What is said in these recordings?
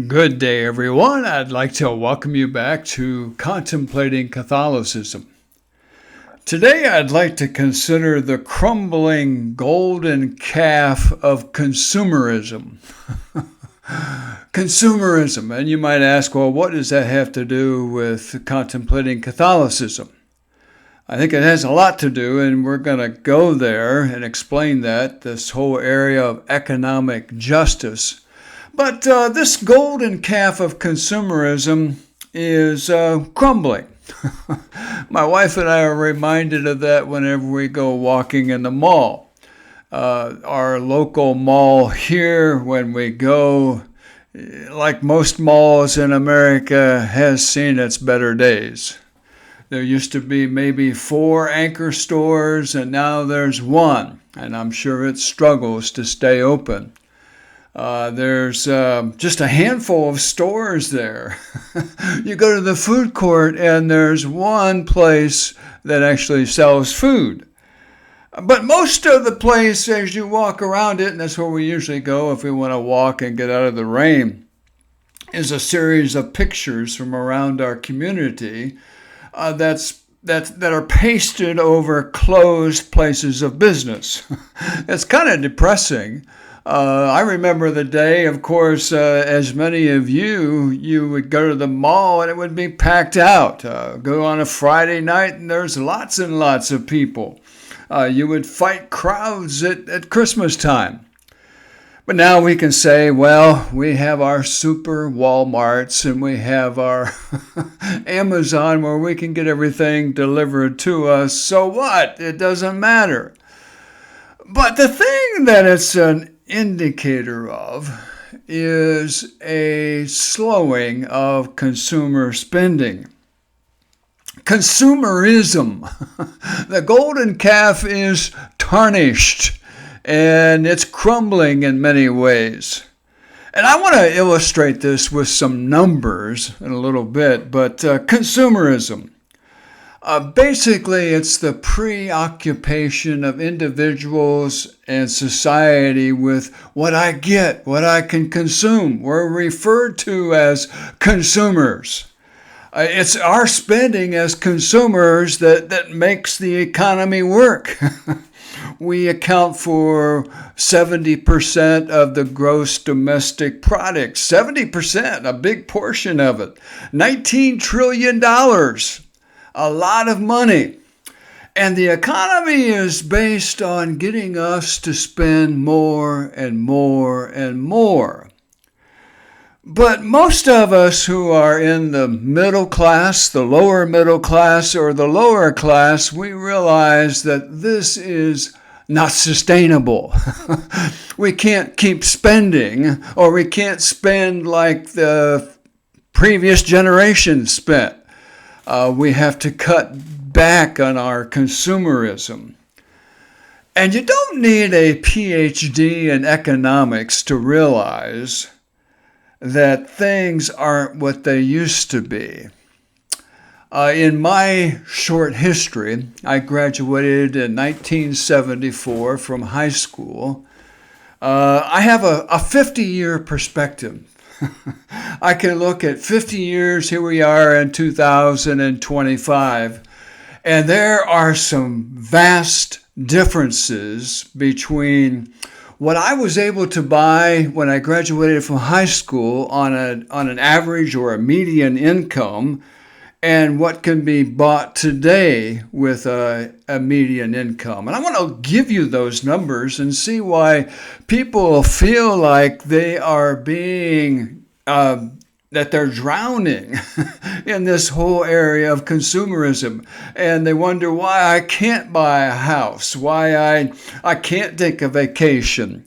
Good day, everyone. I'd like to welcome you back to Contemplating Catholicism. Today, I'd like to consider the crumbling golden calf of consumerism. Consumerism. And you might ask, well, what does that have to do with contemplating Catholicism? I think it has a lot to do, and we're going to go there and explain that, this whole area of economic justice. But this golden calf of consumerism is crumbling. My wife and I are reminded of that whenever we go walking in the mall. Our local mall here, when we go, like most malls in America, has seen its better days. There used to be maybe 4 anchor stores, and now there's 1, and I'm sure it struggles to stay open. There's just a handful of stores there. You go to the food court and there's one place that actually sells food. But most of the place, as you walk around it, and that's where we usually go if we want to walk and get out of the rain, is a series of pictures from around our community that are pasted over closed places of business. It's kind of depressing. I remember the day, of course, as many of you would go to the mall and it would be packed out. Go on a Friday night and there's lots and lots of people. You would fight crowds at Christmas time. But now we can say, well, we have our super Walmarts and we have our Amazon where we can get everything delivered to us. So what? It doesn't matter. But the thing that it's an indicator of is a slowing of consumer spending. Consumerism. The golden calf is tarnished and it's crumbling in many ways. And I want to illustrate this with some numbers in a little bit, but consumerism. Basically, it's the preoccupation of individuals and society with what I get, what I can consume. We're referred to as consumers. It's our spending as consumers that makes the economy work. We account for 70% of the gross domestic product. 70%, a big portion of it. $19 trillion. A lot of money. And the economy is based on getting us to spend more and more and more. But most of us who are in the middle class, the lower middle class, or the lower class, we realize that this is not sustainable. We can't keep spending, or we can't spend like the previous generation spent. We have to cut back on our consumerism. And you don't need a PhD in economics to realize that things aren't what they used to be. In my short history, I graduated in 1974 from high school. I have a 50-year perspective. I can look at 50 years, here we are in 2025, and there are some vast differences between what I was able to buy when I graduated from high school on an average or a median income and what can be bought today with a median income. And I want to give you those numbers and see why people feel like they are being, that they're drowning in this whole area of consumerism. And they wonder why I can't buy a house, why I can't take a vacation.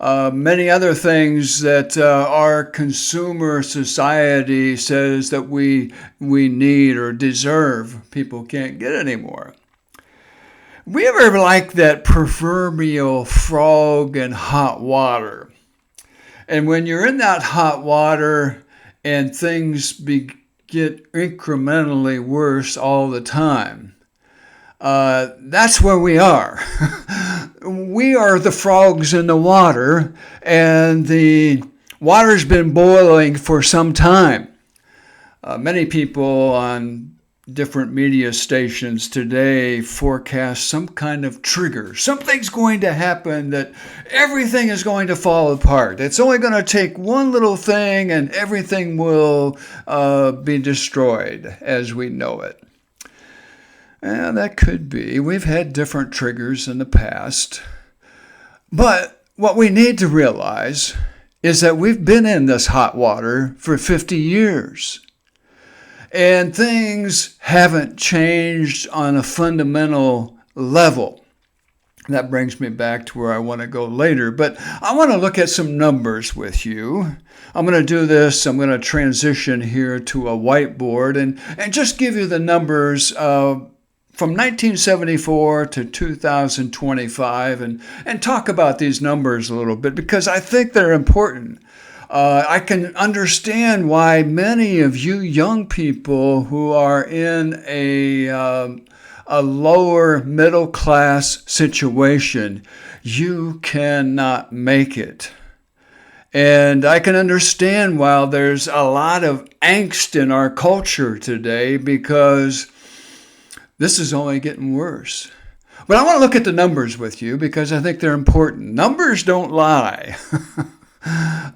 Many other things that our consumer society says that we need or deserve, people can't get anymore. We ever like that proverbial frog in hot water? And when you're in that hot water and things get incrementally worse all the time, that's where we are. We are the frogs in the water, and the water's been boiling for some time. Many people on different media stations today forecast some kind of trigger. Something's going to happen that everything is going to fall apart. It's only going to take one little thing and everything will be destroyed as we know it. And that could be. We've had different triggers in the past. But what we need to realize is that we've been in this hot water for 50 years. And things haven't changed on a fundamental level. That brings me back to where I want to go later. But I want to look at some numbers with you. I'm going to do this. I'm going to transition here to a whiteboard and just give you the numbers from 1974 to 2025 and talk about these numbers a little bit because I think they're important. I can understand why many of you young people who are in a lower middle class situation, you cannot make it. And I can understand why there's a lot of angst in our culture today because this is only getting worse. But I want to look at the numbers with you because I think they're important. Numbers don't lie.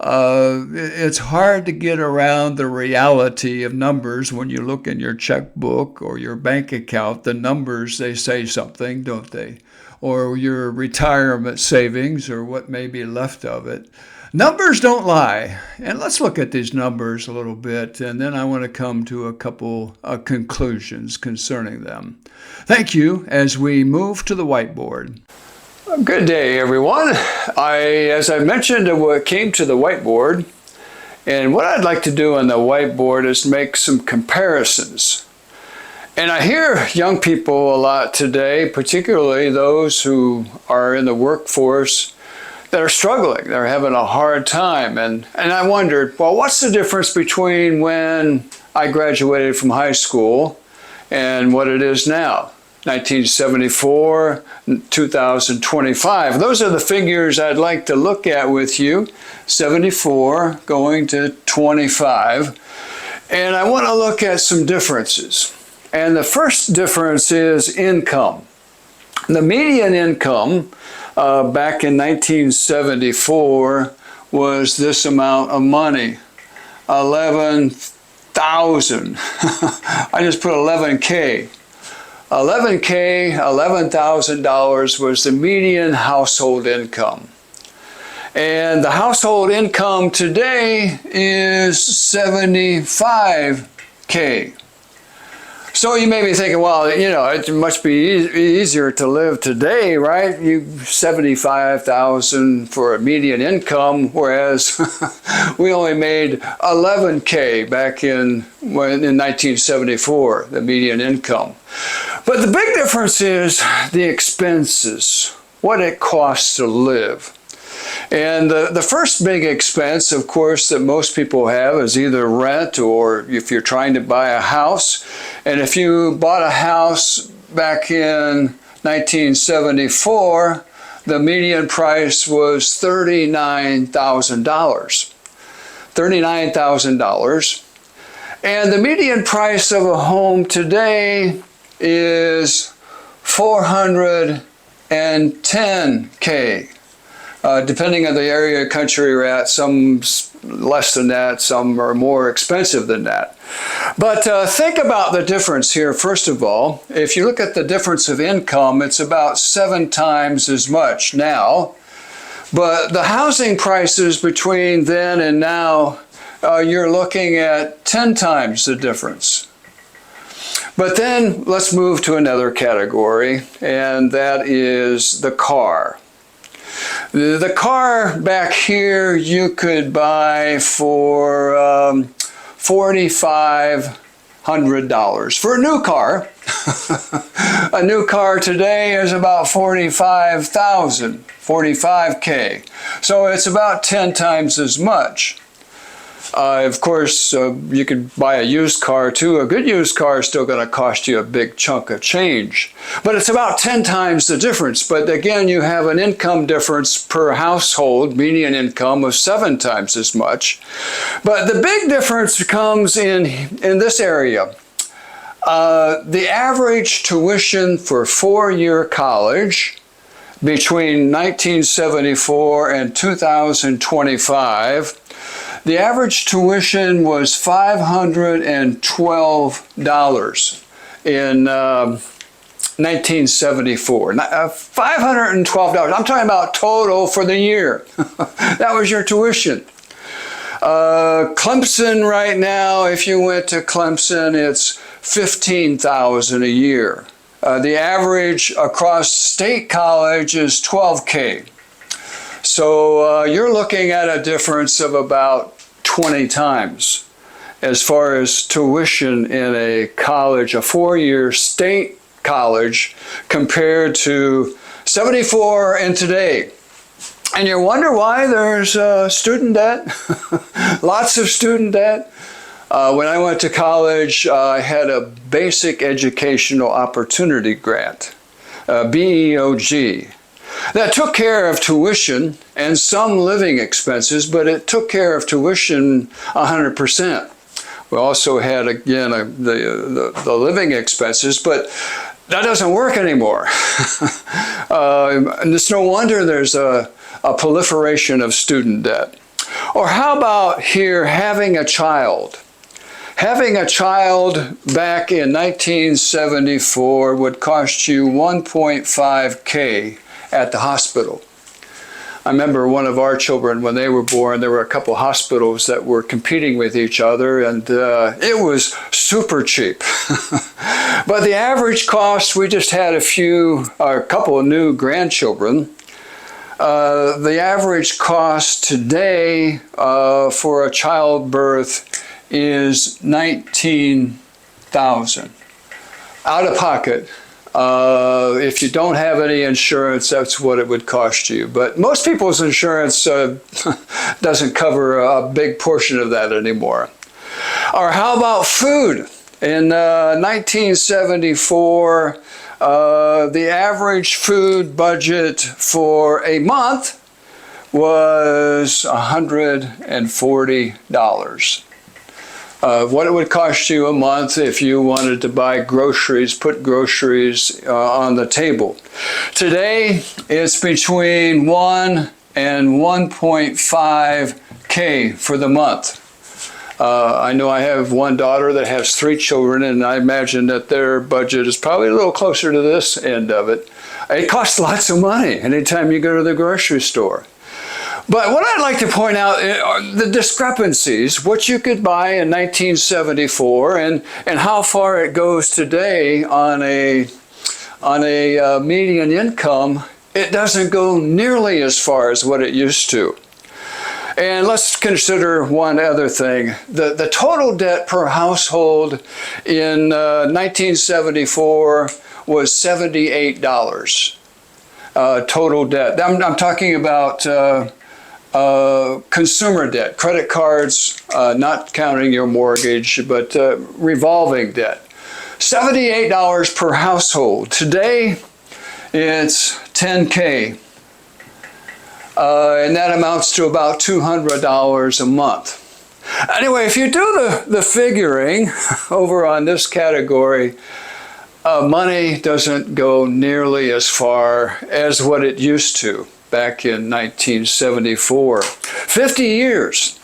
It's hard to get around the reality of numbers when you look in your checkbook or your bank account. The numbers, they say something, don't they? Or your retirement savings or what may be left of it. Numbers don't lie. And let's look at these numbers a little bit, and then I want to come to a couple of conclusions concerning them. Thank you as we move to the whiteboard. Good day, everyone. As I mentioned, I came to the whiteboard, and what I'd like to do on the whiteboard is make some comparisons. And I hear young people a lot today, particularly those who are in the workforce, that are struggling. They're having a hard time. And I wondered, well, what's the difference between when I graduated from high school and what it is now? 1974, 2025. Those are the figures I'd like to look at with you. 74 going to 25. And I want to look at some differences. And the first difference is income. The median income back in 1974 was this amount of money, 11,000. I just put 11K. 11K, $11,000 was the median household income. And the household income today is 75K. So you may be thinking, well, you know, it must be easier to live today, right? 75,000 for a median income, whereas we only made 11K back in 1974, the median income. But the big difference is the expenses, what it costs to live. And the first big expense, of course, that most people have is either rent or if you're trying to buy a house. And if you bought a house back in 1974, the median price was $39,000. $39,000. And the median price of a home today is $410K. Depending on the area of country you're at, some less than that, some are more expensive than that. But think about the difference here, first of all. If you look at the difference of income, it's about 7 times as much now. But the housing prices between then and now, you're looking at 10 times the difference. But then let's move to another category, and that is the car. The car back here you could buy for $4,500. For a new car, a new car today is about $45,000, $45K. So it's about 10 times as much. Of course, you could buy a used car too. A good used car is still going to cost you a big chunk of change. But it's about 10 times the difference. But again, you have an income difference per household, median income of 7 times as much. But the big difference comes in this area. The average tuition for 4-year college between 1974 and 2025, the average tuition was $512 in 1974. $512. I'm talking about total for the year. That was your tuition. Clemson right now, if you went to Clemson, it's $15,000 a year. The average across state college is $12K. So you're looking at a difference of about 20 times as far as tuition in a college, a 4-year state college, compared to 74 and today. And you wonder why there's student debt, lots of student debt. When I went to college, I had a basic educational opportunity grant, BEOG. That took care of tuition and some living expenses, but it took care of tuition 100%. We also had, again, the living expenses, but that doesn't work anymore. And it's no wonder there's a proliferation of student debt. Or how about here, having a child? Having a child back in 1974 would cost you $1.5K at the hospital. I remember one of our children, when they were born, there were a couple hospitals that were competing with each other, and it was super cheap. But the average cost, we just had a couple of new grandchildren. The average cost today for a childbirth is $19,000 out of pocket. If you don't have any insurance, that's what it would cost you. But most people's insurance doesn't cover a big portion of that anymore. Or how about food? In 1974, the average food budget for a month was $140. What it would cost you a month if you wanted to buy groceries, put groceries on the table. Today, it's between 1 and 1.5K for the month. I know I have one daughter that has 3 children, and I imagine that their budget is probably a little closer to this end of it. It costs lots of money anytime you go to the grocery store. But what I'd like to point out are the discrepancies, what you could buy in 1974 and how far it goes today on a median income. It doesn't go nearly as far as what it used to. And let's consider one other thing. The total debt per household in 1974 was $78. Total debt. I'm talking about consumer debt, credit cards, not counting your mortgage, but revolving debt. $78 per household. Today, it's $10K. And that amounts to about $200 a month. Anyway, if you do the figuring over on this category, money doesn't go nearly as far as what it used to back in 1974. 50 years.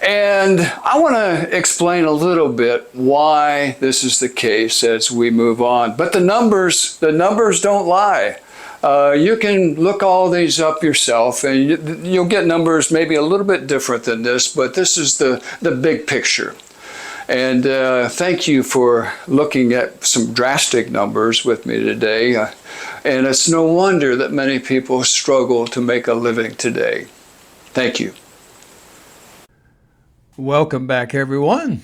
And I want to explain a little bit why this is the case as we move on. But the numbers don't lie. You can look all these up yourself, and you'll get numbers maybe a little bit different than this, but this is the big picture. And thank you for looking at some drastic numbers with me today. And it's no wonder that many people struggle to make a living today. Thank you. Welcome back, everyone.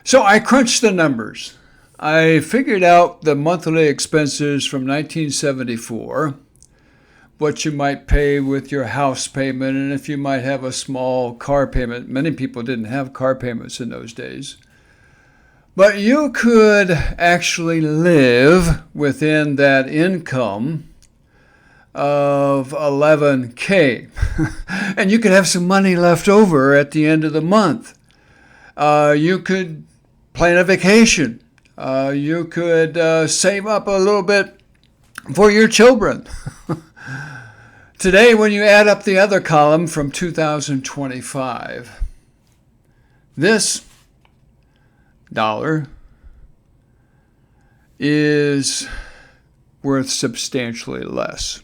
So I crunched the numbers. I figured out the monthly expenses from 1974, what you might pay with your house payment, and if you might have a small car payment. Many people didn't have car payments in those days. But you could actually live within that income of 11K. And you could have some money left over at the end of the month. You could plan a vacation. You could save up a little bit for your children. Today, when you add up the other column from 2025, this dollar is worth substantially less.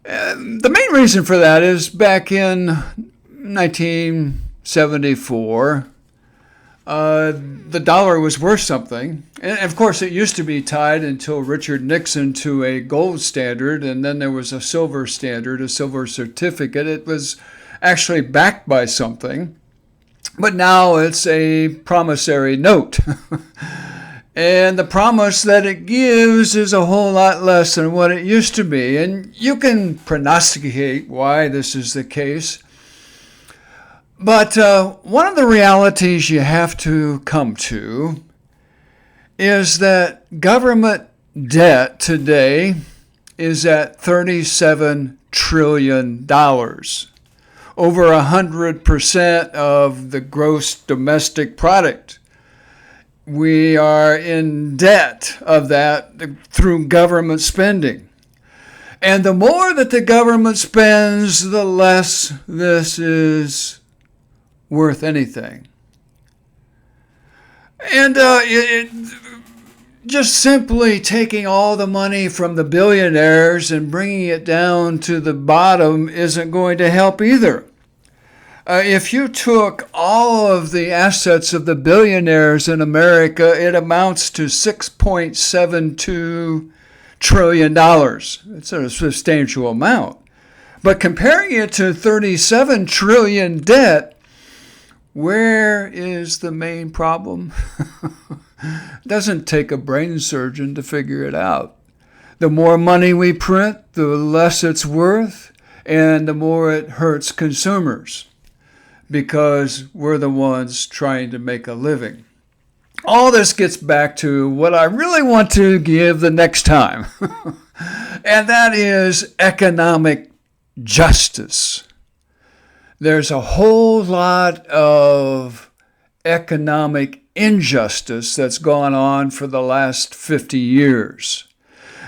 And the main reason for that is back in 1974, the dollar was worth something. And of course, it used to be tied until Richard Nixon to a gold standard, and then there was a silver standard, a silver certificate. It was actually backed by something, but now it's a promissory note. And the promise that it gives is a whole lot less than what it used to be. And you can prognosticate why this is the case. But one of the realities you have to come to is that government debt today is at $37 trillion, over 100% of the gross domestic product. We are in debt of that through government spending. And the more that the government spends, the less this is worth anything. And just simply taking all the money from the billionaires and bringing it down to the bottom isn't going to help either. If you took all of the assets of the billionaires in America, it amounts to $6.72 trillion. It's a substantial amount. But comparing it to 37 trillion debt, where is the main problem? It doesn't take a brain surgeon to figure it out. The more money we print, the less it's worth, and the more it hurts consumers, because we're the ones trying to make a living. All this gets back to what I really want to give the next time, and that is economic justice. There's a whole lot of economic injustice that's gone on for the last 50 years.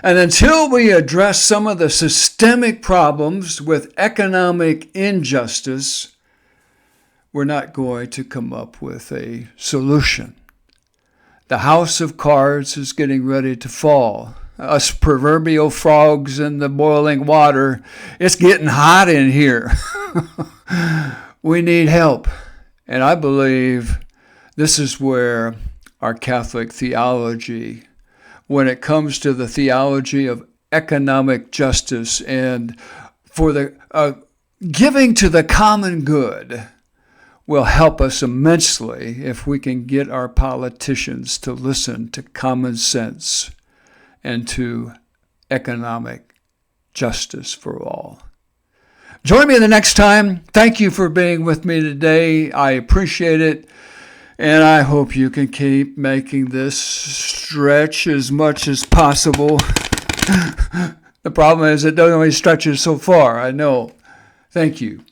And until we address some of the systemic problems with economic injustice, we're not going to come up with a solution. The house of cards is getting ready to fall. Us proverbial frogs in the boiling water, it's getting hot in here. We need help. And I believe this is where our Catholic theology, when it comes to the theology of economic justice and for the giving to the common good, will help us immensely if we can get our politicians to listen to common sense and to economic justice for all. Join me the next time. Thank you for being with me today. I appreciate it. And I hope you can keep making this stretch as much as possible. The problem is it doesn't only stretches so far, I know. Thank you.